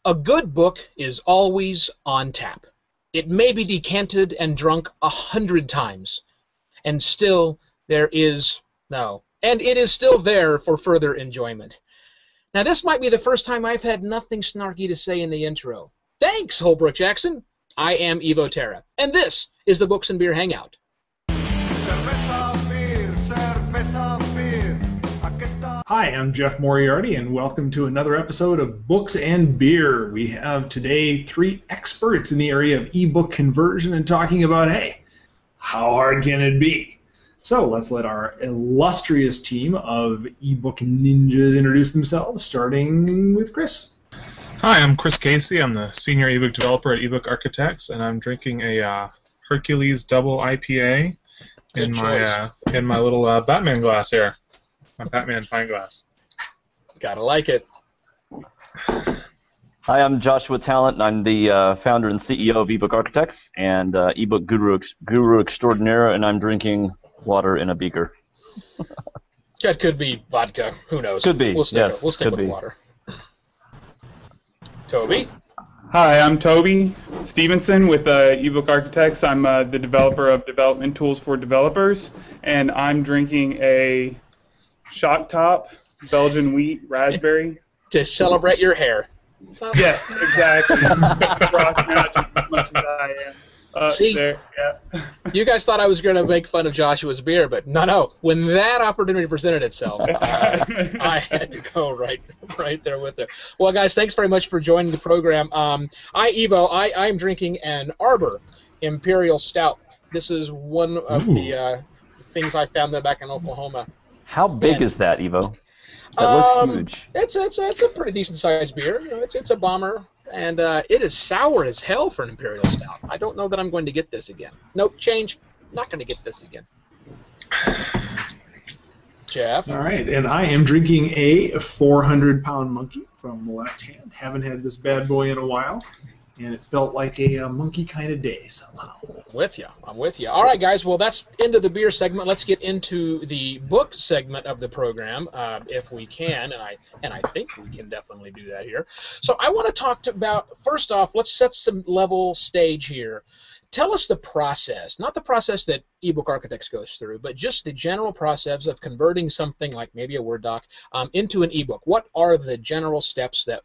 A good book is always on tap. It may be decanted and drunk 100 times, and still there is no, and it is still there for further enjoyment. Now, this might be the first time I've had nothing snarky to say in the intro. Thanks, Holbrook Jackson. I am Evo Terra, and this is the Books and Beer Hangout. Hi, I'm Jeff Moriarty, and welcome to another episode of Books and Beer. We have today 3 experts in the area of ebook conversion and talking about, hey, how hard can it be? So let's let our illustrious team of ebook ninjas introduce themselves, starting with Chris. Hi, I'm Chris Casey. I'm the senior ebook developer at eBook Architects, and I'm drinking a Hercules double IPA in my little Batman glass here. My Batman pint glass. Gotta like it. Hi, I'm Joshua Tallent, and I'm the founder and CEO of eBook Architects and ebook guru extraordinaire, and I'm drinking water in a beaker. That could be vodka. Who knows? Could be. We'll stick with water. Toby? Hi, I'm Toby Stevenson with eBook Architects. I'm the developer of development tools for developers, and I'm drinking a Shock Top Belgian wheat raspberry. To celebrate your hair. Yes, exactly. Rocking out just as much as I am. See, there, yeah. You guys thought I was going to make fun of Joshua's beer, but no. When that opportunity presented itself, I had to go right there with it. Well, guys, thanks very much for joining the program. I'm drinking an Arbor Imperial Stout. This is one of the things I found there back in Oklahoma. How big is that, Evo? That looks huge. It's a pretty decent-sized beer. It's a bomber, and it is sour as hell for an Imperial Stout. I don't know that I'm going to get this again. Nope, change. Not going to get this again. Jeff? All right, and I am drinking a 400-pound monkey from the left hand. Haven't had this bad boy in a while, and it felt like a monkey kind of day somehow. I'm with you. All right, guys. Well, that's into the beer segment. Let's get into the book segment of the program, if we can, and I think we can definitely do that here. So I want to talk about, first off, let's set some level stage here. Tell us the process, not the process that eBook Architects goes through, but just the general process of converting something like maybe a Word doc into an ebook. What are the general steps that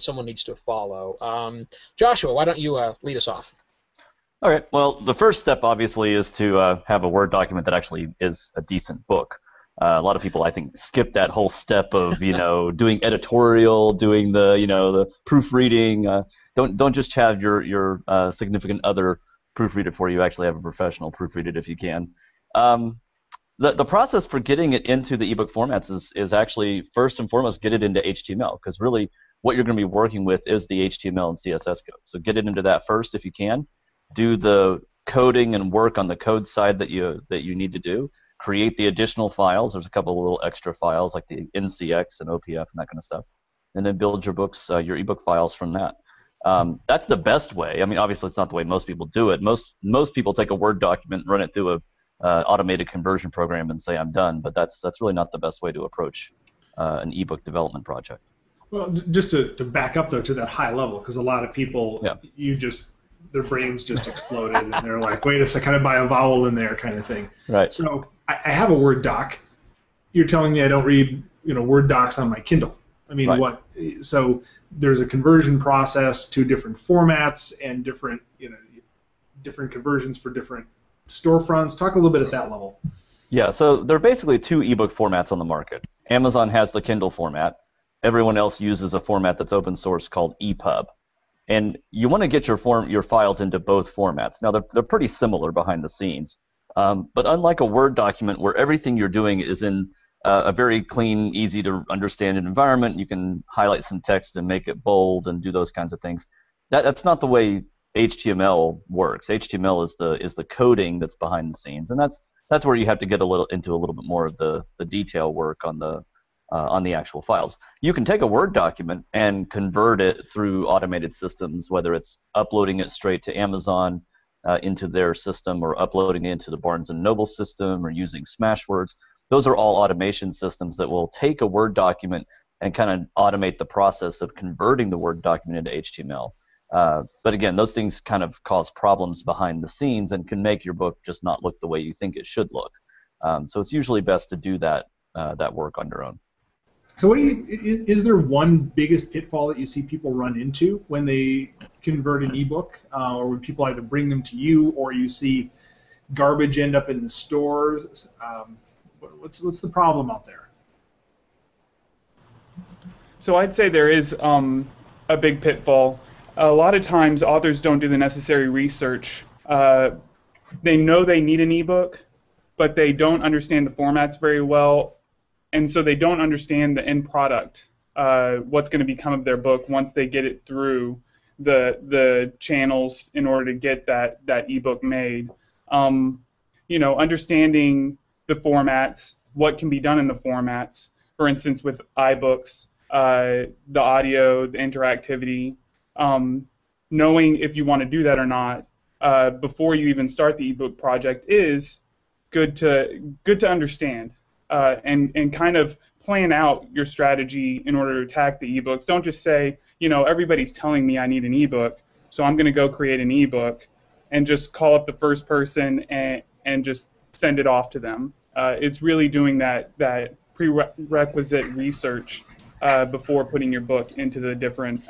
someone needs to follow? Joshua, why don't you lead us off? All right. Well, the first step, obviously, is to have a Word document that actually is a decent book. A lot of people, I think, skip that whole step of, doing editorial, doing the proofreading. Don't just have your significant other proofread it for you. Actually, have a professional proofread it if you can. The process for getting it into the ebook formats is actually, first and foremost, get it into HTML, because really what you're going to be working with is the HTML and CSS code. So get it into that first if you can. Do the coding and work on the code side that you need to do. Create the additional files. There's a couple of little extra files like the NCX and OPF and that kind of stuff. And then build your books, your ebook files from that. That's the best way. I mean, obviously it's not the way most people do it. Most people take a Word document, run it through a automated conversion program and say I'm done, but that's really not the best way to approach an ebook development project. Well, just to back up, though, to that high level, because a lot of people, their brains just exploded, and they're like, wait a second, I buy a vowel in there kind of thing. Right. So I have a Word doc. You're telling me I don't read Word docs on my Kindle. I mean, right. What? So there's a conversion process to different formats and different conversions for different storefronts. Talk a little bit at that level. Yeah, so there are basically 2 ebook formats on the market. Amazon has the Kindle format. Everyone else uses a format that's open source called EPUB. And you want to get your files into both formats. Now, they're pretty similar behind the scenes. But unlike a Word document where everything you're doing is in a very clean, easy to understand environment, you can highlight some text and make it bold and do those kinds of things. That's not the way HTML works. HTML is the coding that's behind the scenes, and that's where you have to get into a little bit more of the detail work on the actual files. You can take a Word document and convert it through automated systems, whether it's uploading it straight to Amazon into their system, or uploading it into the Barnes & Noble system, or using Smashwords. Those are all automation systems that will take a Word document, and kind of automate the process of converting the Word document into HTML. But again, those things kind of cause problems behind the scenes and can make your book just not look the way you think it should look. So it's usually best to do that work on your own. So is there one biggest pitfall that you see people run into when they convert an ebook, or when people either bring them to you, or you see garbage end up in the stores? What's the problem out there? So I'd say there is a big pitfall. A lot of times authors don't do the necessary research. They know they need an ebook, but they don't understand the formats very well, and so they don't understand the end product, what's going to become of their book once they get it through the channels in order to get that ebook made. Understanding the formats, what can be done in the formats. For instance, with iBooks, the audio, the interactivity, knowing if you want to do that or not before you even start the ebook project is good to understand, and kind of plan out your strategy in order to attack the ebooks. Don't just say, everybody's telling me I need an ebook, so I'm going to go create an ebook and just call up the first person and just send it off to them. It's really doing that prerequisite research before putting your book into the different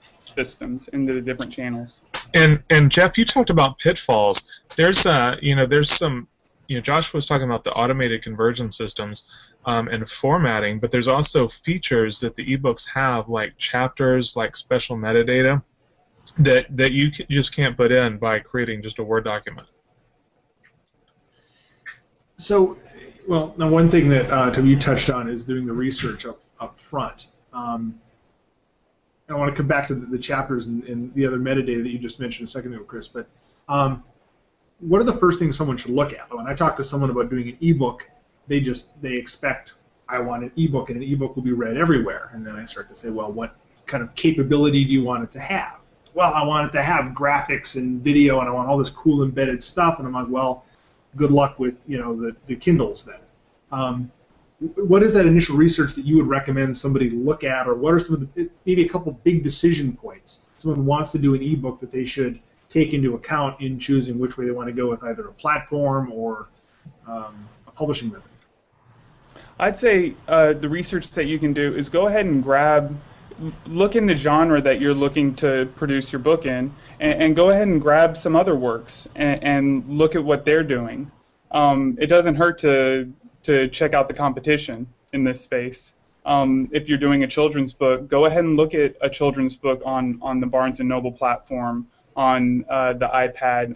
systems, into the different channels. And Jeff, you talked about pitfalls. There's some. Josh was talking about the automated conversion systems and formatting, but there's also features that the ebooks have, like chapters, like special metadata, that you just can't put in by creating just a Word document. So, well, now one thing that you touched on is doing the research up front. I want to come back to the chapters and the other metadata that you just mentioned a second ago, Chris, but what are the first things someone should look at? When I talk to someone about doing an ebook, they expect, I want an ebook, and an ebook will be read everywhere. And then I start to say, well, what kind of capability do you want it to have? Well, I want it to have graphics and video, and I want all this cool embedded stuff. And I'm like, well, good luck with the Kindles then. What is that initial research that you would recommend somebody look at, or what are some of maybe a couple big decision points someone wants to do an ebook that they should take into account in choosing which way they want to go with either a platform or a publishing method? I'd say the research that you can do is go ahead and look in the genre that you're looking to produce your book in, and go ahead and grab some other works and look at what they're doing. It doesn't hurt to check out the competition in this space. If you're doing a children's book, go ahead and look at a children's book on the Barnes & Noble platform, on the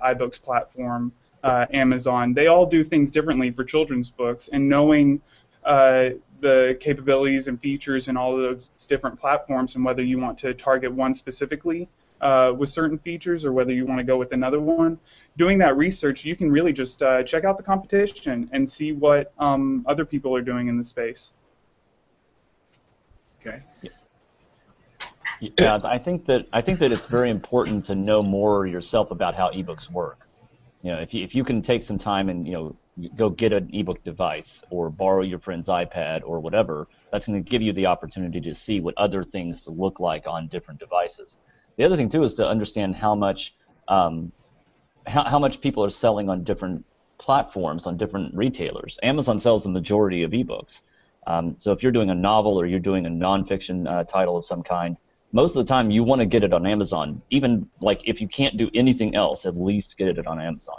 iBooks platform, Amazon. They all do things differently for children's books, and knowing the capabilities and features in all of those different platforms, and whether you want to target one specifically with certain features or whether you want to go with another one, doing that research, you can really just check out the competition and see what other people are doing in the space. Okay. Yeah, I think that it's very important to know more yourself about how ebooks work. If you can take some time and go get an ebook device or borrow your friend's iPad or whatever, that's going to give you the opportunity to see what other things look like on different devices. The other thing too is to understand how much people are selling on different platforms, on different retailers. Amazon sells the majority of ebooks. So if you're doing a novel or you're doing a nonfiction title of some kind, most of the time you want to get it on Amazon. Even like if you can't do anything else, at least get it on Amazon.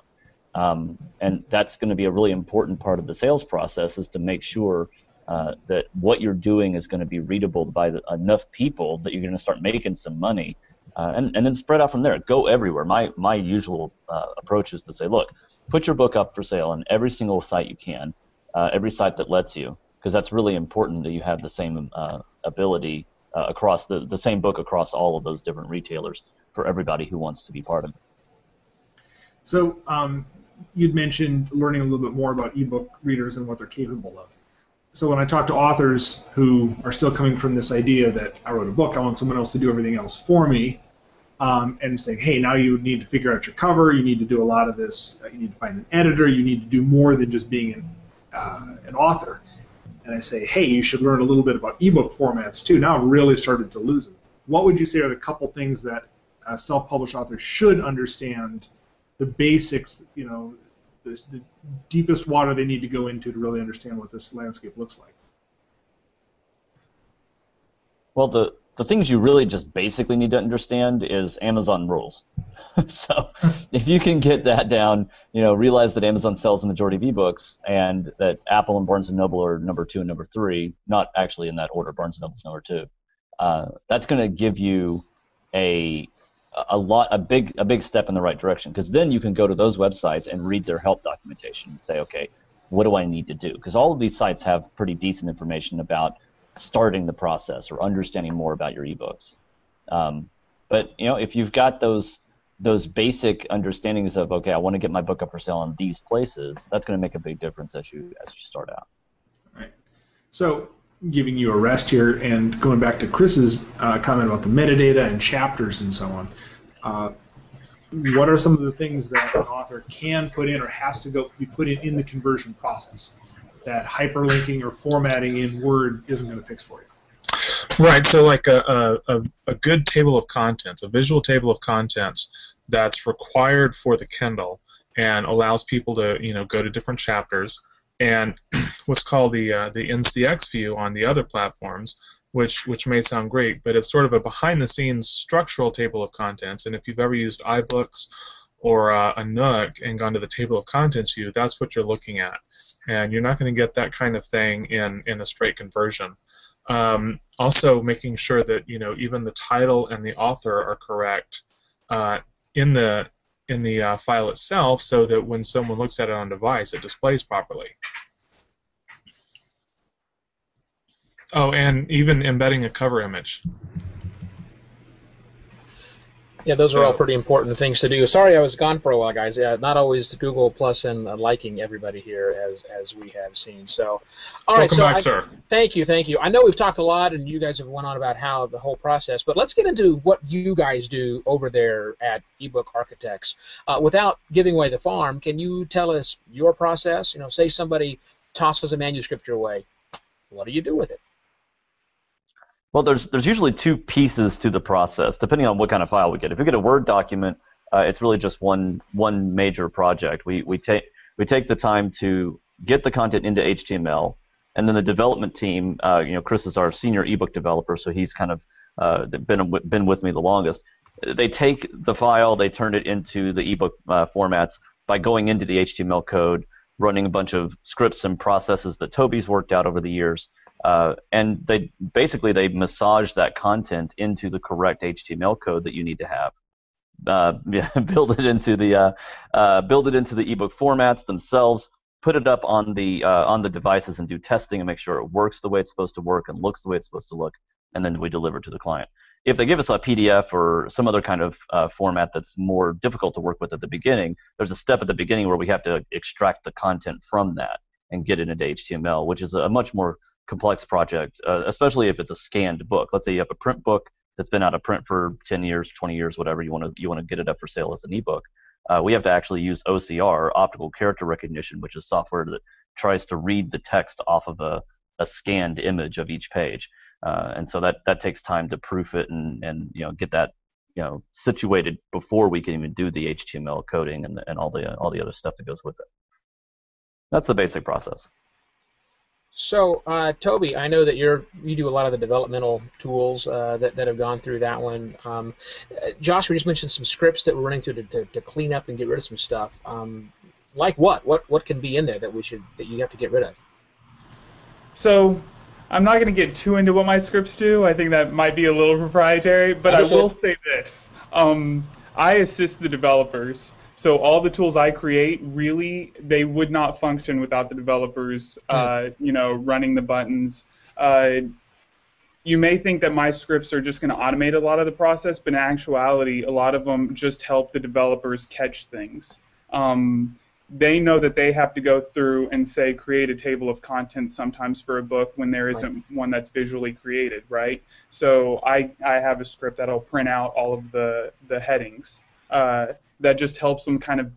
And that's going to be a really important part of the sales process, is to make sure that what you're doing is going to be readable by enough people that you're going to start making some money, and then spread out from there. Go everywhere. My usual approach is to say, look, put your book up for sale on every single site you can, every site that lets you, because that's really important that you have the same ability across the same book across all of those different retailers for everybody who wants to be part of it. So you'd mentioned learning a little bit more about ebook readers and what they're capable of. So when I talk to authors who are still coming from this idea that I wrote a book, I want someone else to do everything else for me, and saying, hey, now you need to figure out your cover, you need to do a lot of this, you need to find an editor, you need to do more than just being an author. and I say, hey, you should learn a little bit about ebook formats too, now I've really started to lose them. What would you say are the couple things that self-published authors should understand, the basics, the deepest water they need to go into to really understand what this landscape looks like? Well, the things you really just basically need to understand is Amazon rules. So if you can get that down, realize that Amazon sells the majority of ebooks and that Apple and Barnes & Noble are number 2 and number 3, not actually in that order, Barnes & Noble's number 2. That's going to give you a big step in the right direction, because then you can go to those websites and read their help documentation and say, okay, what do I need to do? Because all of these sites have pretty decent information about starting the process or understanding more about your ebooks. But if you've got those basic understandings of, okay, I want to get my book up for sale in these places, that's going to make a big difference as you start out. All right. So giving you a rest here and going back to Chris's comment about the metadata and chapters and so on, what are some of the things that an author can put in or has to be put in the conversion process that hyperlinking or formatting in Word isn't going to fix for you? Right, so like a good table of contents, a visual table of contents that's required for the Kindle and allows people to go to different chapters, and what's called the NCX view on the other platforms, which may sound great, but it's sort of a behind-the-scenes structural table of contents. And if you've ever used iBooks or a Nook and gone to the table of contents view, that's what you're looking at, and you're not going to get that kind of thing in a straight conversion. Also, making sure that even the title and the author are correct in the file itself, so that when someone looks at it on device, it displays properly. Oh, and even embedding a cover image. Yeah, those are all pretty important things to do. Sorry I was gone for a while, guys. Yeah, not always Google Plus and liking everybody here as we have seen. So, all right. Welcome back, sir. Thank you. I know we've talked a lot, and you guys have went on about how the whole process, but let's get into what you guys do over there at eBook Architects. Without giving away the farm, can you tell us your process? Say somebody tosses a manuscript your way. What do you do with it? Well, there's usually 2 pieces to the process, depending on what kind of file we get. If we get a Word document, it's really just one major project. We take the time to get the content into HTML, and then the development team, Chris is our senior ebook developer, so he's kind of been with me the longest. They take the file, they turn it into the ebook formats by going into the HTML code, running a bunch of scripts and processes that Toby's worked out over the years. And they massage that content into the correct HTML code that you need to have. Build it into the ebook formats themselves. Put it up on the devices and do testing and make sure it works the way it's supposed to work and looks the way it's supposed to look. And then we deliver to the client. If they give us a PDF or some other kind of format that's more difficult to work with at the beginning, there's a step at the beginning where we have to extract the content from that and get it into HTML, which is a much more complex project, especially if it's a scanned book. Let's say you have a print book that's been out of print for 10 years, 20 years, whatever. You want to get it up for sale as an ebook. We have to actually use OCR, optical character recognition, which is software that tries to read the text off of a scanned image of each page. And so that takes time to proof it and get that situated before we can even do the HTML coding and all the other stuff that goes with it. That's the basic process. So, Toby, I know that you do a lot of the developmental tools that have gone through that one. Josh, we just mentioned some scripts that we're running through to clean up and get rid of some stuff. Like what? What can be in there that you have to get rid of? So, I'm not going to get too into what my scripts do. I think that might be a little proprietary, but I will say this. I assist the developers. So all the tools I create, really, they would not function without the developers, running the buttons. You may think that my scripts are just going to automate a lot of the process, but in actuality, a lot of them just help the developers catch things. They know that they have to go through and, say, create a table of contents sometimes for a book when there isn't one that's visually created, right? So I have a script that'll print out all of the headings. That just helps them kind of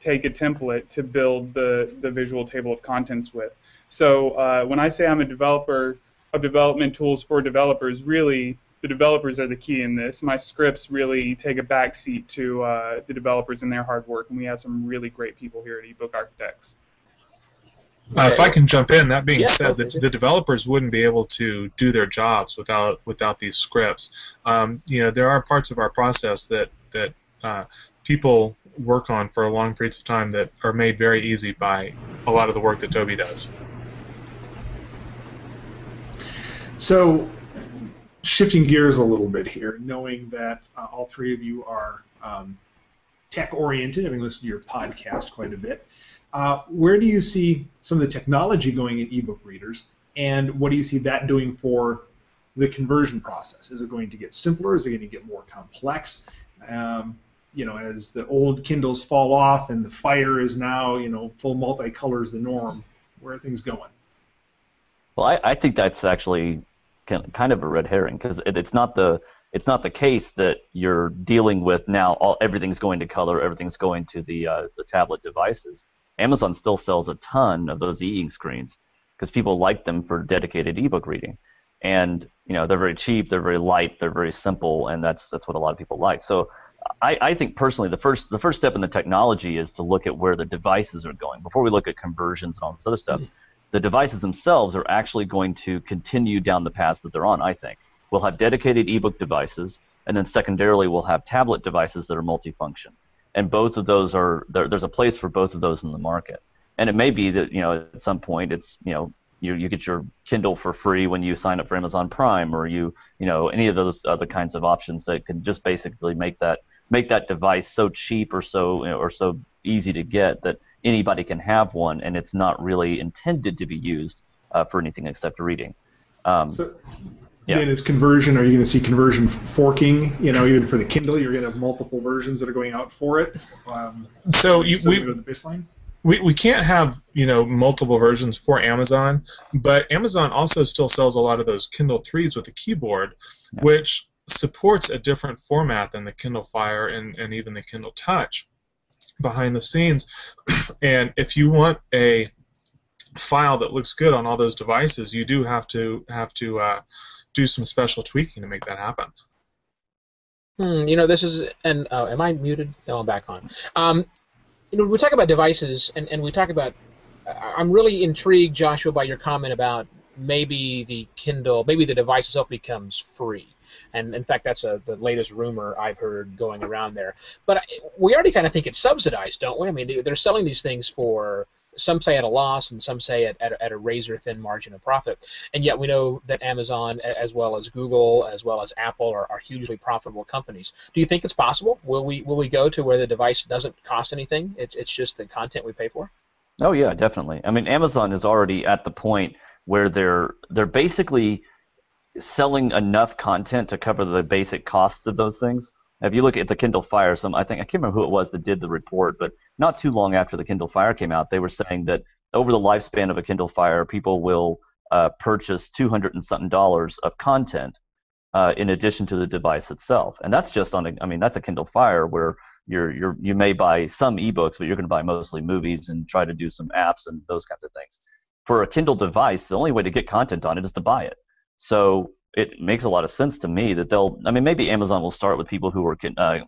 take a template to build the visual table of contents with. So when I say I'm a developer of development tools for developers, really the developers are the key in this. My scripts really take a backseat to the developers and their hard work, and we have some really great people here at eBook Architects. If I can jump in, that being Yeah, said, okay. the developers wouldn't be able to do their jobs without these scripts. There are parts of our process that people work on for long periods of time that are made very easy by a lot of the work that Toby does. So, shifting gears a little bit here, knowing that all three of you are tech-oriented, having listened to your podcast quite a bit, where do you see some of the technology going in ebook readers, and what do you see that doing for the conversion process? Is it going to get simpler? Is it going to get more complex? As the old Kindles fall off and the Fire is now, full multicolor is the norm, where are things going? Well, I think that's actually kind of a red herring, because it's not the case that you're dealing with now. Everything's going to color, everything's going to the tablet devices. Amazon still sells a ton of those e-ink screens because people like them for dedicated ebook reading, and they're very cheap, they're very light, they're very simple, and that's what a lot of people like. So I think personally the first step in the technology is to look at where the devices are going before we look at conversions and all this other stuff. The devices themselves are actually going to continue down the path that they're on, I think. We'll have dedicated ebook devices, and then secondarily we'll have tablet devices that are multifunction. And both of those there's a place for both of those in the market. And it may be that, at some point it's, you get your Kindle for free when you sign up for Amazon Prime, or any of those other kinds of options that can just basically make that device so cheap or so easy to get that anybody can have one, and it's not really intended to be used for anything except reading. Then is conversion, are you going to see conversion forking? Even for the Kindle, you're going to have multiple versions that are going out for it. The baseline? We can't have multiple versions for Amazon, but Amazon also still sells a lot of those Kindle 3s with a keyboard, which supports a different format than the Kindle Fire and even the Kindle Touch behind the scenes. And if you want a file that looks good on all those devices, you do have to do some special tweaking to make that happen. This is, and am I muted? No, I'm back on. We talk about devices, and we talk about, I'm really intrigued, Joshua, by your comment about maybe the Kindle, maybe the device itself becomes free. And in fact, that's the latest rumor I've heard going around there. But we already kind of think it's subsidized, don't we? I mean, they're selling these things for, some say at a loss, and some say at a razor-thin margin of profit. And yet we know that Amazon, as well as Google, as well as Apple, are hugely profitable companies. Do you think it's possible? Will we go to where the device doesn't cost anything? It's just the content we pay for? Oh yeah, definitely. I mean, Amazon is already at the point where they're basically selling enough content to cover the basic costs of those things. If you look at the Kindle Fire, I can't remember who it was that did the report, but not too long after the Kindle Fire came out, they were saying that over the lifespan of a Kindle Fire, people will purchase $200 and something of content in addition to the device itself, and that's just that's a Kindle Fire where you may buy some ebooks, but you're going to buy mostly movies and try to do some apps and those kinds of things. For a Kindle device, the only way to get content on it is to buy it. So it makes a lot of sense to me that maybe Amazon will start with people who are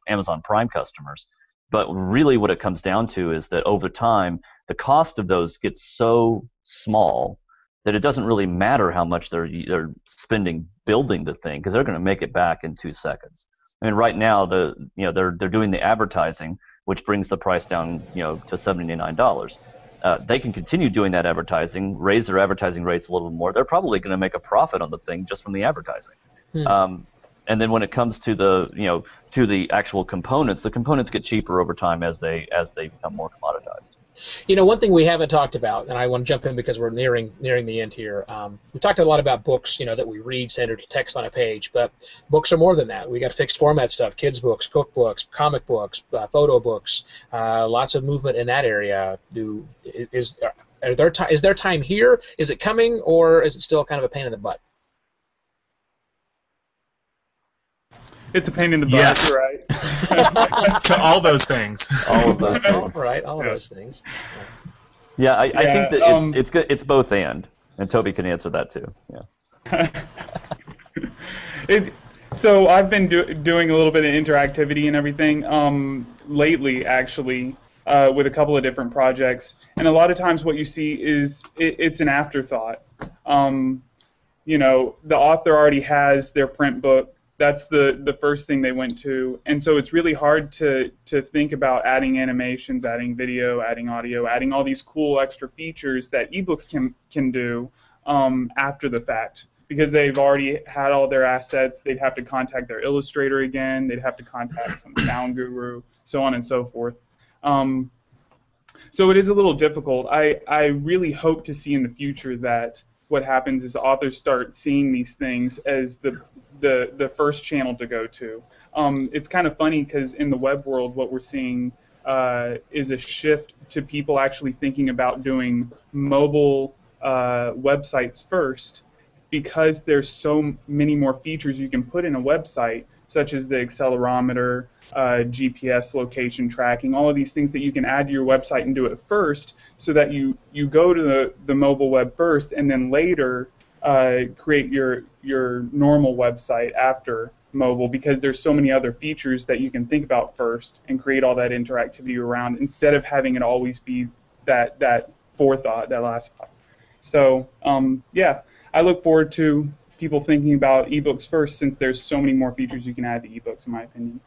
Amazon Prime customers, but really what it comes down to is that over time, the cost of those gets so small that it doesn't really matter how much they're spending building the thing, because they're going to make it back in 2 seconds. I mean, right now they're doing the advertising, which brings the price down to $79. They can continue doing that advertising, raise their advertising rates a little bit more. They're probably going to make a profit on the thing just from the advertising. And then when it comes to the actual components, the components get cheaper over time as they become more commoditized. One thing we haven't talked about, and I want to jump in because we're nearing the end here. We talked a lot about books, that we read standard text on a page, but books are more than that. We got fixed format stuff: kids books, cookbooks, comic books, photo books. Lots of movement in that area. Is there time here? Is it coming, or is it still kind of a pain in the butt? It's a pain in the butt, yes. You're right. To all those things. All of those things. All right, all of those things. Yeah, I Yeah, think that it's good. It's both and Toby can answer that too. Yeah. So I've been doing a little bit of interactivity and everything lately, actually, with a couple of different projects. And a lot of times, what you see is it's an afterthought. You know, the author already has their print book. That's the first thing they went to, and so it's really hard to think about adding animations, adding video, adding audio, adding all these cool extra features that ebooks can do after the fact, because they've already had all their assets. They'd have to contact their illustrator again. They'd have to contact some sound guru, so on and so forth. So it is a little difficult. I really hope to see in the future that what happens is authors start seeing these things as the first channel to go to. It's kind of funny because in the web world, what we're seeing is a shift to people actually thinking about doing mobile websites first, because there's so many more features you can put in a website, such as the accelerometer, GPS location tracking, all of these things that you can add to your website and do it first, so that you go to the mobile web first, and then later create your normal website after mobile, because there's so many other features that you can think about first and create all that interactivity around, instead of having it always be that forethought, that last thought. So yeah, I look forward to people thinking about ebooks first, since there's so many more features you can add to ebooks, in my opinion.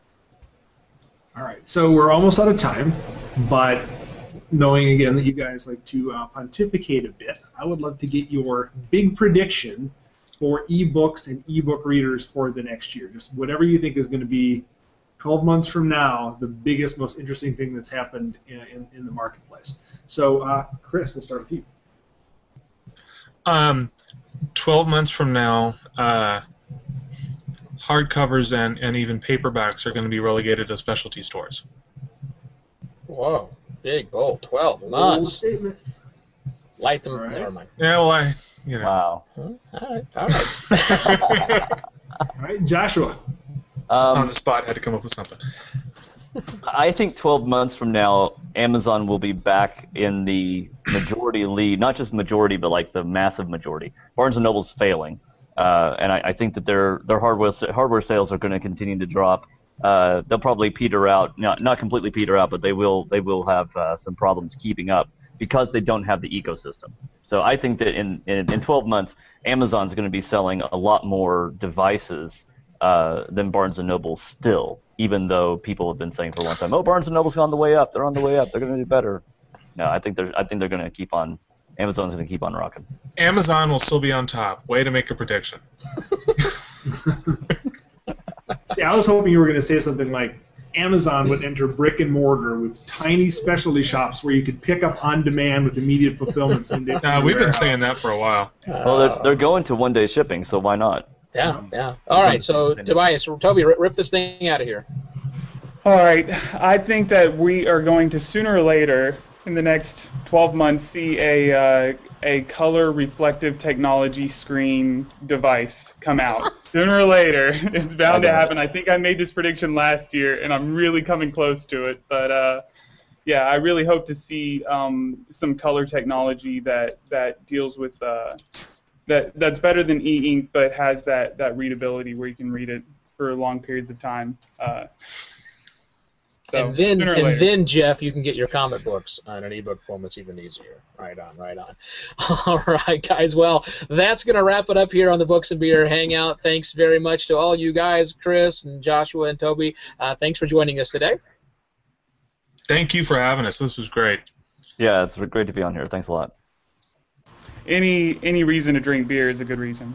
All right, so we're almost out of time, but knowing again that you guys like to pontificate a bit, I would love to get your big prediction for ebooks and ebook readers for the next year. Just whatever you think is going to be 12 months from now, the biggest, most interesting thing that's happened in the marketplace. So, Chris, we'll start with you. 12 months from now, hardcovers and even paperbacks are going to be relegated to specialty stores. Whoa, big, bold, 12 Bold months. statement. Light them. Right. Never mind. Yeah, well, Wow. All right. All right, Joshua. On the spot, had to come up with something. I think 12 months from now, Amazon will be back in the majority lead, not just majority, but like the massive majority. Barnes & Noble's failing, and I think that their hardware sales are going to continue to drop. They'll probably peter out, not completely peter out, but they will have some problems keeping up because they don't have the ecosystem. So I think that in 12 months, Amazon's going to be selling a lot more devices than Barnes & Noble still, even though people have been saying for a long time, oh, Barnes & Noble's on the way up, they're on the way up, they're going to do better. No, I think they're going to keep on. Amazon's going to keep on rocking. Amazon will still be on top. Way to make a prediction. See, I was hoping you were going to say something like Amazon would enter brick and mortar with tiny specialty shops where you could pick up on demand with immediate fulfillment. We've been saying that for a while. Well, they're going to one-day shipping, so why not? Yeah. All right, so Tobias, Toby, rip this thing out of here. All right, I think that we are going to sooner or later in the next 12 months see a color reflective technology screen device come out. Sooner or later, it's bound to happen. I think I made this prediction last year, and I'm really coming close to it. But yeah, I really hope to see some color technology that deals with that's better than e-ink, but has that readability where you can read it for long periods of time. So, and then, Jeff, you can get your comic books on an ebook form that's even easier. Right on. All right, guys. Well, that's going to wrap it up here on the Books and Beer Hangout. Thanks very much to all you guys, Chris and Joshua and Toby. Thanks for joining us today. Thank you for having us. This was great. Yeah, it's great to be on here. Thanks a lot. Any reason to drink beer is a good reason.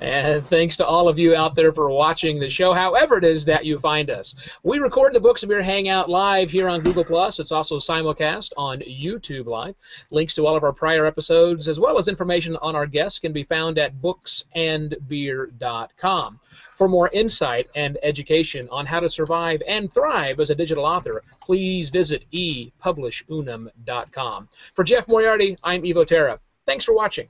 And thanks to all of you out there for watching the show, however it is that you find us. We record the Books and Beer Hangout live here on Google+. It's also simulcast on YouTube Live. Links to all of our prior episodes, as well as information on our guests, can be found at booksandbeer.com. For more insight and education on how to survive and thrive as a digital author, please visit epublishunum.com. For Jeff Moriarty, I'm Evo Terra. Thanks for watching.